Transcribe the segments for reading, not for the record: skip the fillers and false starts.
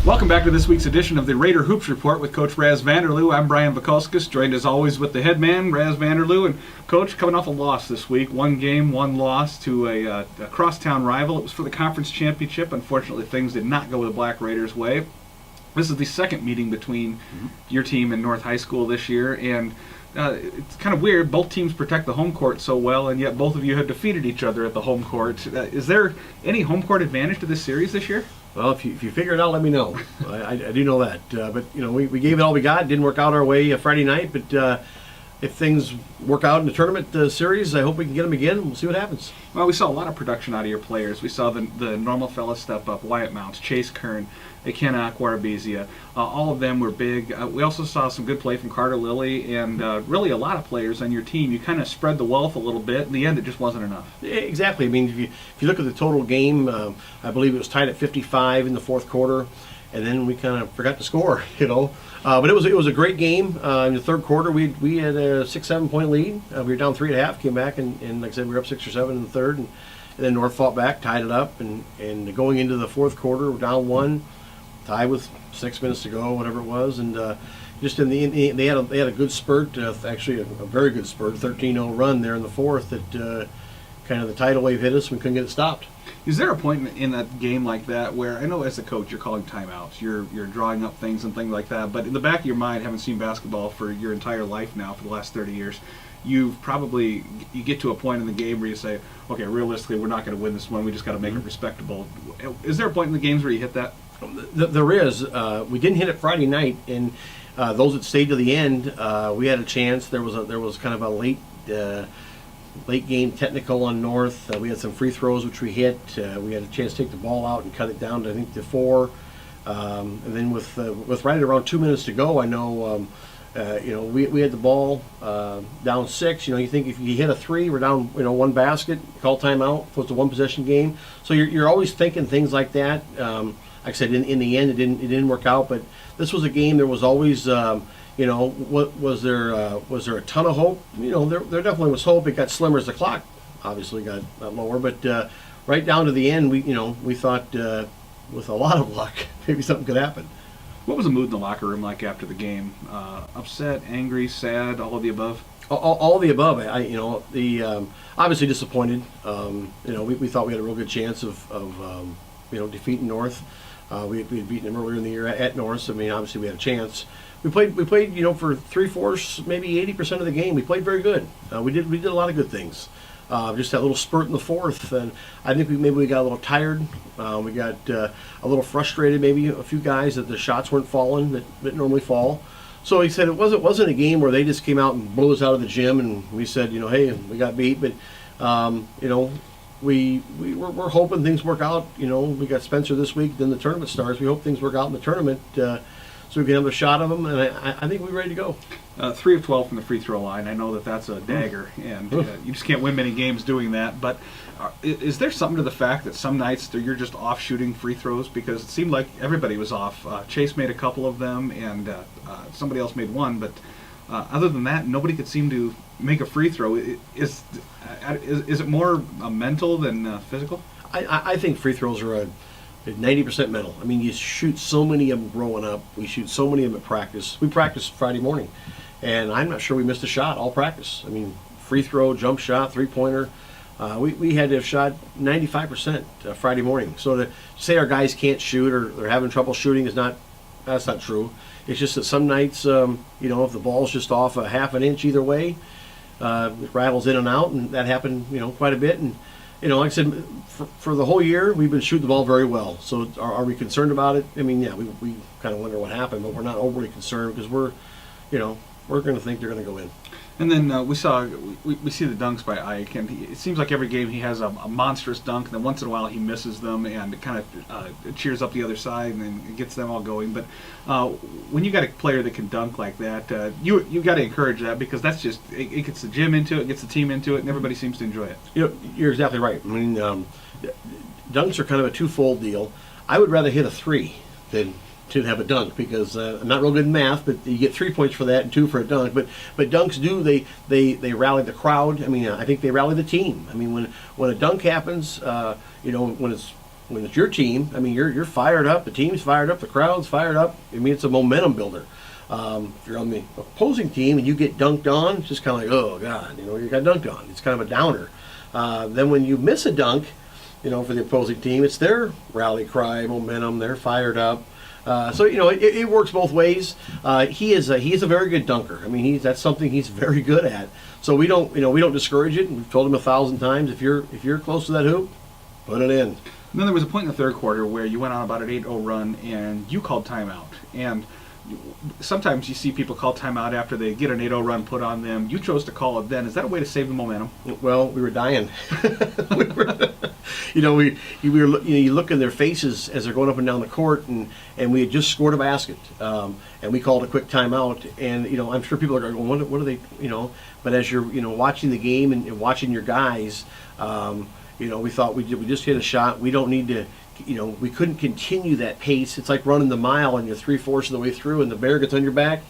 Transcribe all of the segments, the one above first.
Welcome back to this week's edition of the Raider Hoops Report with Coach Raz Vanderloo. I'm Brian Vakulskis, joined as always with the head man, Raz Vanderloo. And Coach, coming off a loss this week, one game, one loss to a crosstown rival. It was for the conference championship. Unfortunately, things did not go the Black Raiders' way. This is the second meeting between your team and North High School this year, and it's kind of weird. Both teams protect the home court so well, and yet both of you have defeated each other at the home court. Is there any home court advantage to this series this year? Well, if you figure it out, let me know. I do know that. But, you know, we gave it all we got. It didn't work out our way Friday night. But if things work out in the tournament series, I hope we can get them again. We'll see what happens. Well, we saw a lot of production out of your players. We saw the normal fellas step up. Wyatt Mounts, Chase Kern, Ikenna Akwarabizia. All of them were big. We also saw some good play from Carter Lilly and really a lot of players on your team. You kind of spread the wealth a little bit. In the end, it just wasn't enough. Exactly. I mean, if you look at the total game, I believe it was tied at 55 in the fourth quarter, and then we kind of forgot to score, you know. But it was a great game. In the third quarter, we had a 6-7 point lead. We were down 3 1/2, came back, and like I said, we were up 6 or 7 in the third, and then North fought back, tied it up, and going into the fourth quarter, we're down 1, tied with 6 minutes to go, whatever it was, and just in the they had a good spurt, actually a very good spurt, 13-0 run there in the fourth that kind of the tidal wave hit us, and we couldn't get it stopped. Is there a point in that game like that where, I know as a coach you're calling timeouts, you're drawing up things and things like that, but in the back of your mind, having seen basketball for your entire life now for the last 30 years, you get to a point in the game where you say, okay, realistically, we're not going to win this one, we just got to make it respectable. Is there a point in the games where you hit that? There is. We didn't hit it Friday night, and those that stayed to the end, we had a chance. There was kind of a late game technical on North. We had some free throws which we hit. We had a chance to take the ball out and cut it down to, I think, to 4. And then with right around 2 minutes to go, I know we had the ball down 6. You know, you think if you hit a 3, we're down 1 basket, call timeout. If it's a 1 possession game, so you're always thinking things like that. Like I said, in the end, it didn't work out. But this was a game. There was always was there a ton of hope? You know, there definitely was hope. It got slimmer as the clock obviously got lower, but right down to the end, we thought with a lot of luck maybe something could happen. What was the mood in the locker room like after the game? Upset, angry, sad, all of the above? All of the above. Obviously disappointed. We thought we had a real good chance of defeating North. We had beaten them earlier in the year at North. So, I mean, obviously we had a chance. We played, for 3/4, maybe 80% of the game. We played very good. We did a lot of good things. Just that little spurt in the fourth, and I think we got a little tired. We got a little frustrated. Maybe a few guys that the shots weren't falling that normally fall. So he said it wasn't a game where they just came out and blew us out of the gym, and we said, hey, we got beat, but we're hoping things work out. We got Spencer this week, then the tournament starts. We hope things work out in the tournament. So we can have a shot of them, and I think we're ready to go. 3 of 12 from the free throw line. I know that's a dagger, and you just can't win many games doing that. But is there something to the fact that some nights you're just off shooting free throws? Because it seemed like everybody was off. Chase made a couple of them, and somebody else made one. But other than that, nobody could seem to make a free throw. Is it more mental than physical? I think free throws are 90% mental. I mean, you shoot so many of them growing up. We shoot so many of them at practice. We practiced Friday morning, and I'm not sure we missed a shot all practice. I mean, free throw, jump shot, three-pointer. We had to have shot 95% Friday morning. So to say our guys can't shoot or they're having trouble shooting that's not true. It's just that some nights, if the ball's just off a half an inch either way, it rattles in and out, and that happened, quite a bit. And like I said, for the whole year, we've been shooting the ball very well. So are we concerned about it? I mean, yeah, we kind of wonder what happened, but we're not overly concerned because we're going to think they're going to go in. And then we see the dunks by Ike, and it seems like every game he has a monstrous dunk, and then once in a while he misses them, and it kind of cheers up the other side, and then it gets them all going. But when you got a player that can dunk like that, you got to encourage that, because that's just it gets the gym into it, gets the team into it, and everybody seems to enjoy it. You're exactly right. I mean, dunks are kind of a twofold deal. I would rather hit a 3 than to have a dunk, because I'm not real good in math, but you get 3 points for that and 2 for a dunk. But dunks they rally the crowd. I mean, I think they rally the team. I mean, when a dunk happens, when it's when it's your team, I mean, you're fired up. The team's fired up. The crowd's fired up. I mean, it's a momentum builder. If you're on the opposing team and you get dunked on, it's just kind of like, oh God, you got dunked on. It's kind of a downer. Then when you miss a dunk, for the opposing team, it's their rally cry, momentum. They're fired up. So it works both ways. He is a very good dunker. I mean, that's something he's very good at. So we don't discourage it. We've told him 1,000 times, if you're close to that hoop, put it in. And then there was a point in the third quarter where you went on about an 8-0 run and you called timeout. And sometimes you see people call timeout after they get an 8-0 run put on them. You chose to call it then. Is that a way to save the momentum? Well, we were dying. You look in their faces as they're going up and down the court, and we had just scored a basket, and we called a quick timeout. And I'm sure people are going, what are they? But as you're watching the game and watching your guys, we thought we just hit a shot. We don't need to. We couldn't continue that pace. It's like running the mile and you're 3/4 of the way through and the bear gets on your back.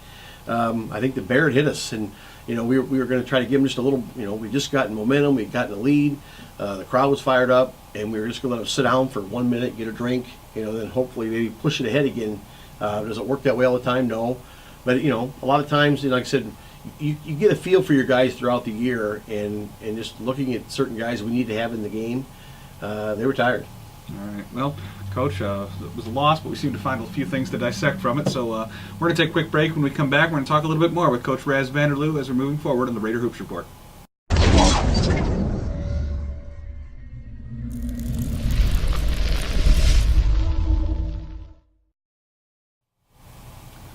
I think the bear had hit us, and we were going to try to give him just a little. We just gotten momentum. We'd gotten a lead. The crowd was fired up, and we were just going to let him sit down for 1 minute, get a drink. Then hopefully maybe push it ahead again. Does it work that way all the time? No, but a lot of times, like I said, you get a feel for your guys throughout the year, and just looking at certain guys we need to have in the game, they were tired. All right. Well, Coach, it was a loss, but we seem to find a few things to dissect from it. So we're going to take a quick break. When we come back, we're going to talk a little bit more with Coach Raz Vanderloo as we're moving forward on the Raider Hoops Report.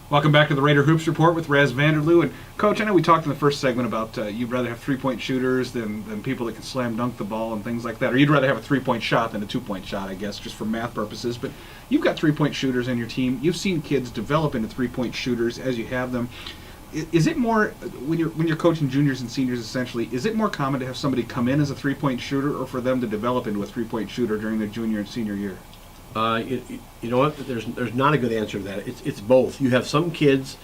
Welcome back to the Raider Hoops Report with Raz Vanderloo. And Coach, I know we talked in the first segment about you'd rather have 3-point shooters than people that can slam dunk the ball and things like that. Or you'd rather have a 3-point shot than a 2-point shot, I guess, just for math purposes. But you've got 3-point shooters in your team. You've seen kids develop into 3-point shooters as you have them. Is it more, when you're coaching juniors and seniors essentially, is it more common to have somebody come in as a 3-point shooter or for them to develop into a 3-point shooter during their junior and senior year? You know what? There's not a good answer to that. It's both. You have some kids.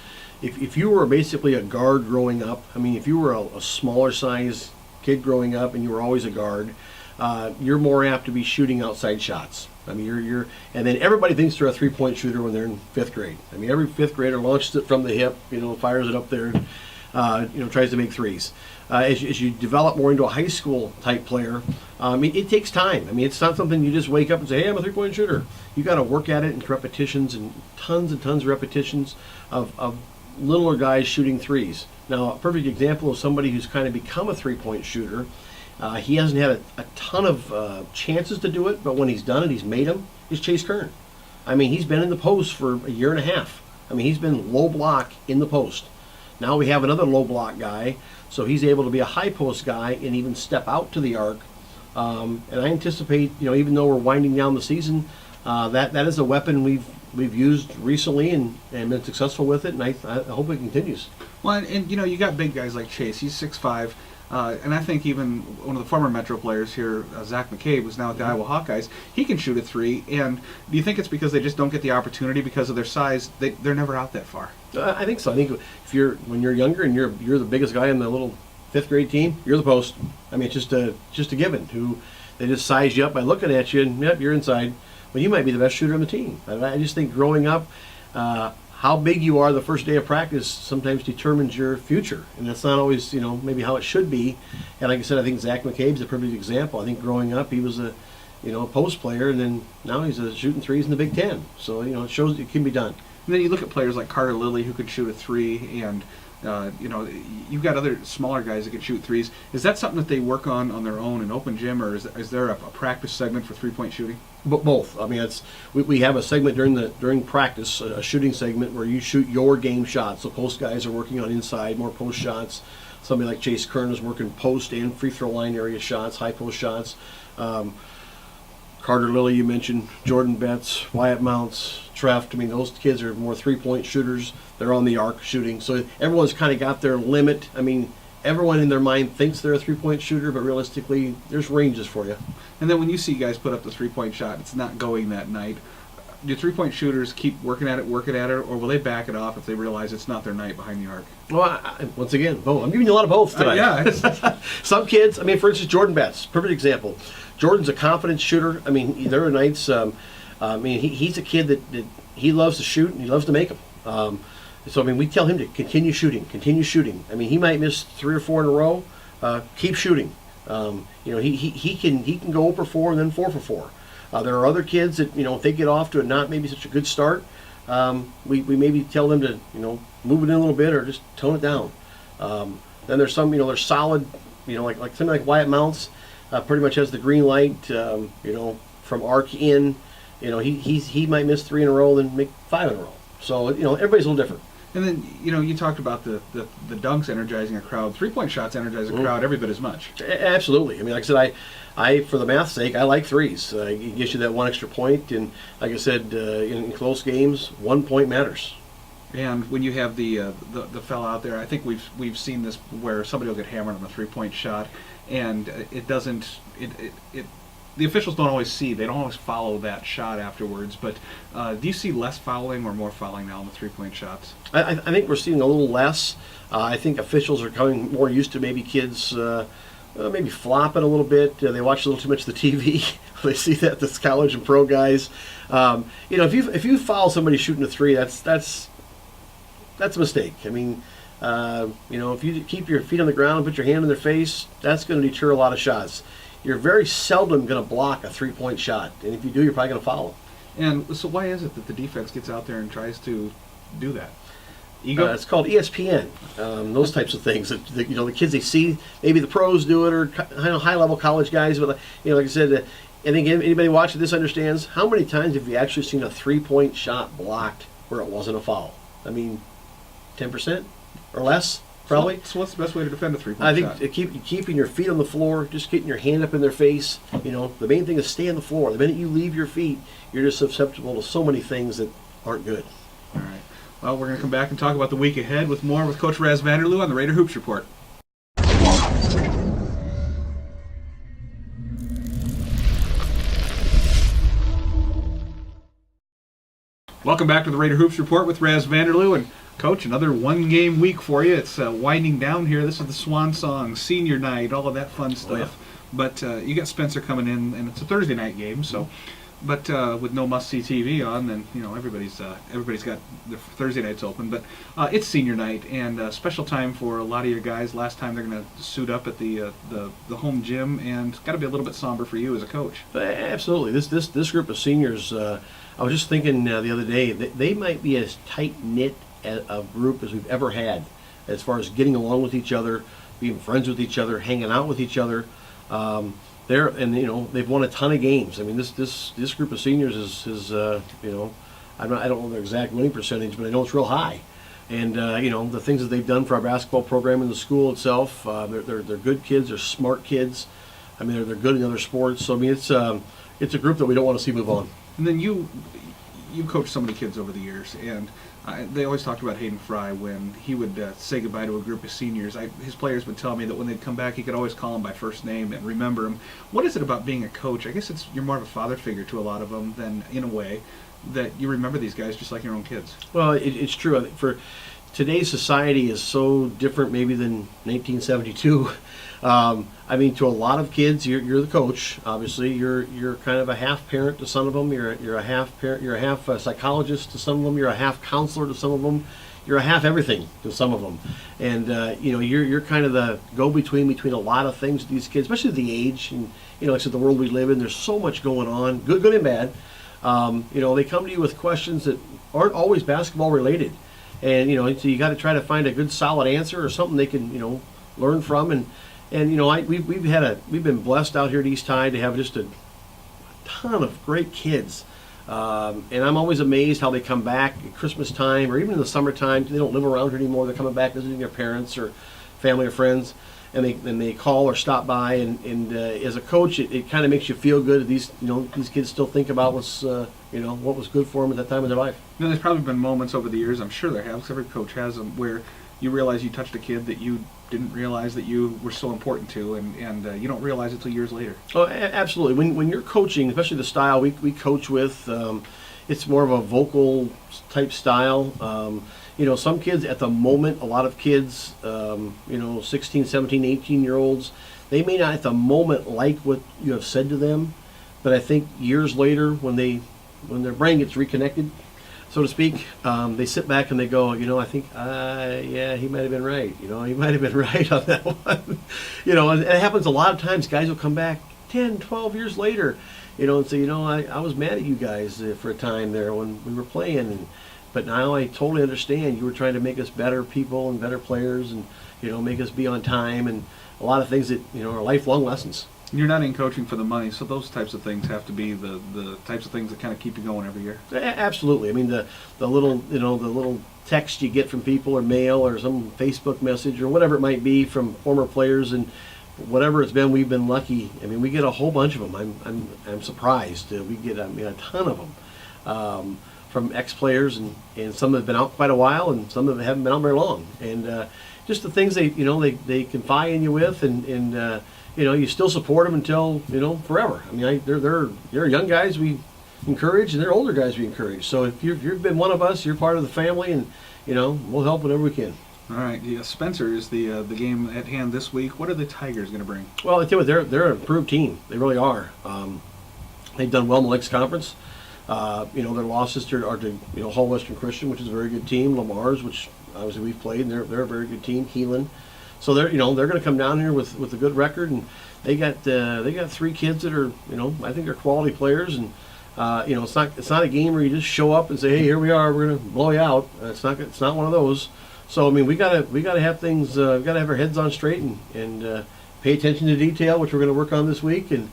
If you were basically a guard growing up, I mean, if you were a smaller size kid growing up and you were always a guard, you're more apt to be shooting outside shots. I mean, and then everybody thinks they're a 3-point shooter when they're in 5th grade. I mean, every 5th grader launches it from the hip, fires it up there, tries to make threes. As you develop more into a high school type player, it takes time. I mean, it's not something you just wake up and say, hey, I'm a 3-point shooter. You got to work at it in repetitions and tons of repetitions of littler guys shooting threes. Now, a perfect example of somebody who's kind of become a 3-point shooter, he hasn't had a ton of chances to do it, but when he's done it, he's made them, is Chase Kern. I mean, he's been in the post for a year and a half. I mean, he's been low block in the post. Now we have another low block guy, so he's able to be a high post guy and even step out to the arc. And I anticipate, even though we're winding down the season, that is a weapon we've used recently and been successful with it, and I hope it continues. Well, and you got big guys like Chase. He's 6'5", and I think even one of the former Metro players here, Zach McCabe, who's now at the Iowa Hawkeyes, he can shoot a 3. And do you think it's because they just don't get the opportunity because of their size? They're never out that far. I think so. I think when you're younger and you're the biggest guy on the little 5th grade team, you're the post. I mean, it's just a given. They just size you up by looking at you, and yep, you're inside. But you might be the best shooter on the team. I just think growing up, how big you are the first day of practice sometimes determines your future, and that's not always maybe how it should be. And like I said, I think Zach McCabe's a perfect example. I think growing up he was a post player, and then now he's shooting threes in the Big Ten. So it shows it can be done. And then you look at players like Carter Lilly who could shoot a 3, and you've got other smaller guys that can shoot threes. Is that something that they work on their own in open gym, or is there a practice segment for 3-point shooting? But both. I mean, we have a segment during practice, a shooting segment where you shoot your game shots. So post guys are working on inside, more post shots. Somebody like Chase Kern is working post and free throw line area shots, high post shots. Carter Lilly, you mentioned, Jordan Betts, Wyatt Mounts, Treft. I mean, those kids are more 3-point shooters. They're on the arc shooting. So everyone's kind of got their limit. I mean, everyone in their mind thinks they're a 3-point shooter, but realistically, there's ranges for you. And then when you see guys put up the 3-point shot, it's not going that night. do 3-point shooters keep working at it, or will they back it off if they realize it's not their night behind the arc? Well, once again, both. I'm giving you a lot of both today. Some kids, I mean, for instance, Jordan Betts, perfect example. Jordan's a confident shooter. I mean, there are nights, he's a kid that he loves to shoot and he loves to make them. So, I mean, we tell him to continue shooting. I mean, he might miss 3 or 4 in a row. Keep shooting. He can go 0 for 4 and then 4 for 4. There are other kids that, if they get off to a not maybe such a good start, we maybe tell them to, move it in a little bit or just tone it down. Then there's some, they're solid, like something like Wyatt Mounts, pretty much has the green light, from arc in. He might miss 3 in a row, then make 5 in a row. So, everybody's a little different. And then, you talked about the dunks energizing a crowd. 3-point shots energize a crowd every bit as much. Absolutely. I mean, like I said, I for the math's sake, I like threes. It gives you that one extra point, and like I said, in close games, 1 point matters. And when you have the fella out there, I think we've seen this where somebody will get hammered on a 3-point shot, and it doesn't the officials don't always see. They don't always follow that shot afterwards. But do you see less fouling or more fouling now on the 3-point shots? I think we're seeing a little less. I think officials are coming more used to maybe kids maybe flopping a little bit. They watch a little too much of the TV. They see that this college and pro guys. If you foul somebody shooting a 3, that's a mistake. I mean, if you keep your feet on the ground and put your hand in their face, that's going to deter a lot of shots. You're very seldom going to block a 3-point shot, and if you do, you're probably going to foul. And so why is it that the defense gets out there and tries to do that? Ego? It's called ESPN, those types of things. The kids they see, maybe the pros do it, or high-level college guys. But like I said, I think anybody watching this understands how many times have you actually seen a 3-point shot blocked where it wasn't a foul? I mean, 10% or less. Probably. So what's the best way to defend a 3-point shot? I think keeping your feet on the floor, just getting your hand up in their face. The main thing is stay on the floor. The minute you leave your feet, you're just susceptible to so many things that aren't good. All right. Well, we're going to come back and talk about the week ahead with more with Coach Raz Vanderloo on the Raider Hoops Report. Welcome back to the Raider Hoops Report with Raz Vanderloo. And Coach, another 1-game week for you. It's winding down here. This is the swan song, senior night, all of that fun stuff. Oh, yeah. But you got Spencer coming in, and it's a Thursday night game. So, but with no must-see TV on, then everybody's got their Thursday nights open. But it's senior night, and special time for a lot of your guys. Last time they're going to suit up at the home gym, and it's got to be a little bit somber for you as a coach. Absolutely. This group of seniors. I was just thinking the other day that they might be as tight-knit a group as we've ever had, as far as getting along with each other, being friends with each other, hanging out with each other. They've won a ton of games. I mean, this group of seniors is I don't know their exact winning percentage, but I know it's real high. And the things that they've done for our basketball program and the school itself, they're good kids, they're smart kids. I mean, they're good in other sports. So I mean, it's a group that we don't want to see move on. And then you coached so many kids over the years, and they always talked about Hayden Fry when he would say goodbye to a group of seniors. His players would tell me that when they'd come back, he could always call them by first name and remember them. What is it about being a coach? I guess you're more of a father figure to a lot of them than, in a way, that you remember these guys just like your own kids. Well, it's true. I think for today's society is so different maybe than 1972. I mean, to a lot of kids, you're the coach. Obviously, you're kind of a half parent to some of them. You're a half parent. You're a half psychologist to some of them. You're a half counselor to some of them. You're a half everything to some of them. And you're kind of the go-between between a lot of things with these kids, especially the age and like I said, the world we live in. There's so much going on, good and bad. They come to you with questions that aren't always basketball related, and so you got to try to find a good solid answer or something they can learn from. And we've been blessed out here at East Tide to have just a ton of great kids, and I'm always amazed how they come back at Christmas time or even in the summertime. They don't live around here anymore. They're coming back visiting their parents or family or friends, and they call or stop by. And as a coach, it kind of makes you feel good that these kids still think about what was good for them at that time of their life. There's probably been moments over the years, I'm sure there have, because every coach has them, where you realize you touched a kid that you didn't realize that you were so important to, and you don't realize it until years later. Oh, absolutely. When you're coaching, especially the style we coach with, it's more of a vocal type style. You know, some kids at the moment, a lot of kids, you know, 16, 17, 18-year-olds, they may not at the moment like what you have said to them, but I think years later, when their brain gets reconnected, so to speak, they sit back and they go, you know, I think, yeah, he might have been right. You know, he might have been right on that one. You know, and it happens a lot of times. Guys will come back 10, 12 years later, you know, and say, you know, I was mad at you guys for a time there when we were playing, but now I totally understand. You were trying to make us better people and better players, and you know, make us be on time, and a lot of things that, you know, are lifelong lessons. You're not in coaching for the money, so those types of things have to be the types of things that kind of keep you going every year. Absolutely. I mean, the little, you know, the little text you get from people, or mail, or some Facebook message, or whatever it might be from former players, and whatever it's been, we've been lucky. I mean, we get a whole bunch of them. I'm surprised. We get, I mean, a ton of them from ex-players, and some have been out quite a while, and some of them haven't been out very long. And just the things they, you know, they confide in you with, and you know, you still support them until, you know, forever. I mean, they're young guys we encourage, and they're older guys we encourage. So if you've been one of us, you're part of the family, and you know, we'll help whatever we can. All right, yeah, Spencer is the game at hand this week. What are the Tigers going to bring? Well, I tell you what, they're an improved team. They really are. They've done well in the Lakes Conference. You know, their losses are to, you know, Hull Western Christian, which is a very good team. Lamar's, which obviously we've played, and they're a very good team. Keelan. So they're going to come down here with a good record, and they got 3 kids that are, you know, I think they're quality players, and you know, it's not a game where you just show up and say, hey, here we are, we're going to blow you out. It's not one of those. So I mean, we gotta have things, we gotta have our heads on straight, and pay attention to detail, which we're going to work on this week, and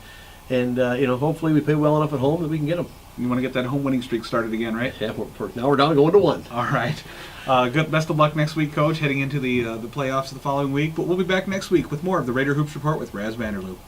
you know, hopefully we play well enough at home that we can get them. You want to get that home winning streak started again, right? Yeah, now we're down to going to 1. All right. Good. Best of luck next week, Coach, heading into the playoffs the following week. But we'll be back next week with more of the Raider Hoops Report with Raz Vanderloo.